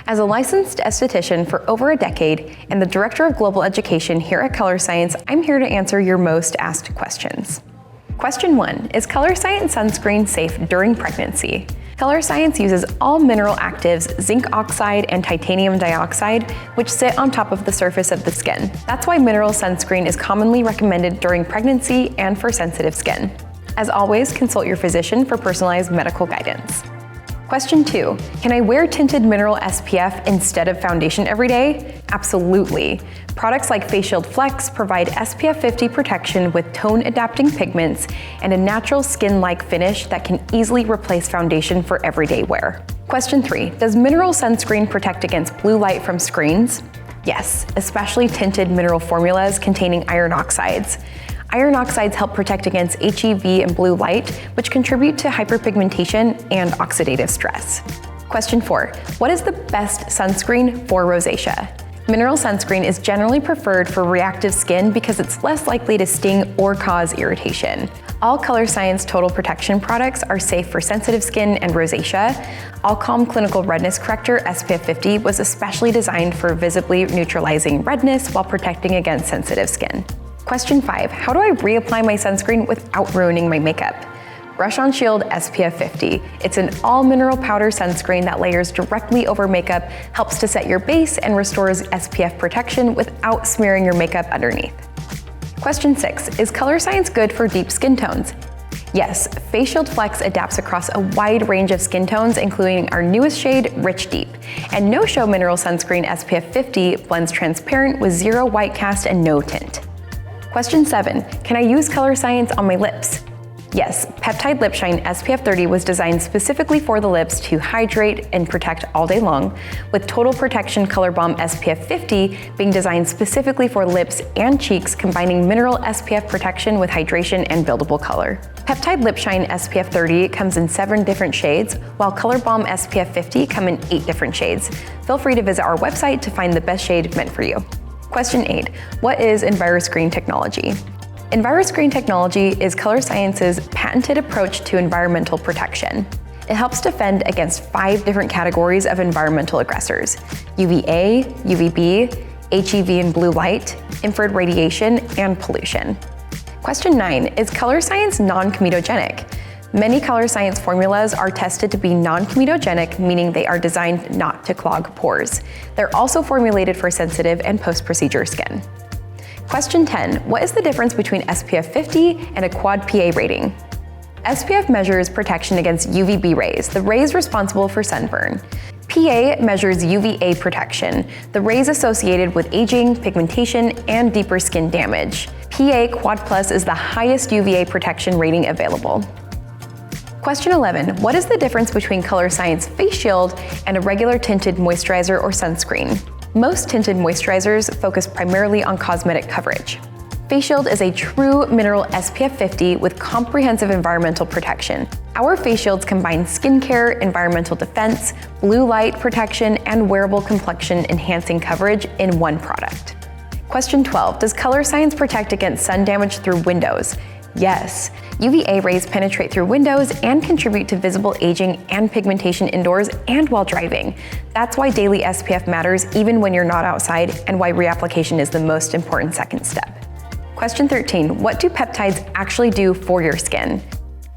As a licensed esthetician for over a decade and the Director of Global Education here at Colorescience, I'm here to answer your most asked questions. Question 1, is Colorescience sunscreen safe during pregnancy? Colorescience uses all mineral actives, zinc oxide and titanium dioxide, which sit on top of the surface of the skin. That's why mineral sunscreen is commonly recommended during pregnancy and for sensitive skin. As always, consult your physician for personalized medical guidance. Question 2, can I wear tinted mineral SPF instead of foundation every day? Absolutely. Products like Face Shield Flex provide SPF 50 protection with tone-adapting pigments and a natural skin-like finish that can easily replace foundation for everyday wear. Question 3, does mineral sunscreen protect against blue light from screens? Yes, especially tinted mineral formulas containing iron oxides. Iron oxides help protect against HEV and blue light, which contribute to hyperpigmentation and oxidative stress. Question 4, what is the best sunscreen for rosacea? Mineral sunscreen is generally preferred for reactive skin because it's less likely to sting or cause irritation. All Colorescience Total Protection products are safe for sensitive skin and rosacea. All Calm Clinical Redness Corrector SPF 50 was especially designed for visibly neutralizing redness while protecting against sensitive skin. Question 5, how do I reapply my sunscreen without ruining my makeup? Brush On Shield SPF 50. It's an all-mineral powder sunscreen that layers directly over makeup, helps to set your base, and restores SPF protection without smearing your makeup underneath. Question 6, is Colorescience good for deep skin tones? Yes, Face Shield Flex adapts across a wide range of skin tones, including our newest shade, Rich Deep. And No Show Mineral Sunscreen SPF 50 blends transparent with zero white cast and no tint. Question 7, can I use Colorescience on my lips? Yes, Peptide Lip Shine SPF 30 was designed specifically for the lips to hydrate and protect all day long, with Total Protection Color Balm SPF 50 being designed specifically for lips and cheeks, combining mineral SPF protection with hydration and buildable color. Peptide Lip Shine SPF 30 comes in 7 different shades, while Color Balm SPF 50 come in 8 different shades. Feel free to visit our website to find the best shade meant for you. Question 8, what is EnviroScreen technology? EnviroScreen technology is Colorescience's patented approach to environmental protection. It helps defend against 5 different categories of environmental aggressors: UVA, UVB, HEV and blue light, infrared radiation, and pollution. Question 9, is Colorescience non-comedogenic? Many Colorescience formulas are tested to be non-comedogenic, meaning they are designed not to clog pores. They're also formulated for sensitive and post-procedure skin. Question 10, what is the difference between SPF 50 and a quad PA rating? SPF measures protection against UVB rays, the rays responsible for sunburn. PA measures UVA protection, the rays associated with aging, pigmentation, and deeper skin damage. PA Quad Plus is the highest UVA protection rating available. Question 11, what is the difference between Colorescience Face Shield and a regular tinted moisturizer or sunscreen? Most tinted moisturizers focus primarily on cosmetic coverage. Face Shield is a true mineral SPF 50 with comprehensive environmental protection. Our face shields combine skincare, environmental defense, blue light protection, and wearable complexion enhancing coverage in one product. Question 12, does Colorescience protect against sun damage through windows? Yes, UVA rays penetrate through windows and contribute to visible aging and pigmentation indoors and while driving. That's why daily SPF matters even when you're not outside, and why reapplication is the most important second step. Question 13, what do peptides actually do for your skin?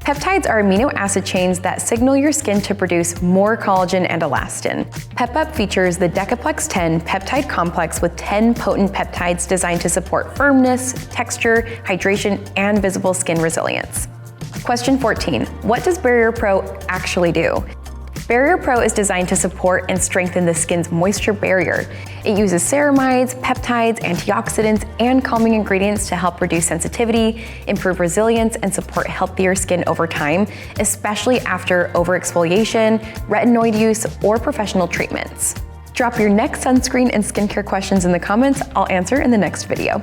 Peptides are amino acid chains that signal your skin to produce more collagen and elastin. PepUp features the Decaplex 10 peptide complex with 10 potent peptides designed to support firmness, texture, hydration, and visible skin resilience. Question 14, what does Barrier Pro actually do? Barrier Pro is designed to support and strengthen the skin's moisture barrier. It uses ceramides, peptides, antioxidants, and calming ingredients to help reduce sensitivity, improve resilience, and support healthier skin over time, especially after overexfoliation, retinoid use, or professional treatments. Drop your next sunscreen and skincare questions in the comments. I'll answer in the next video.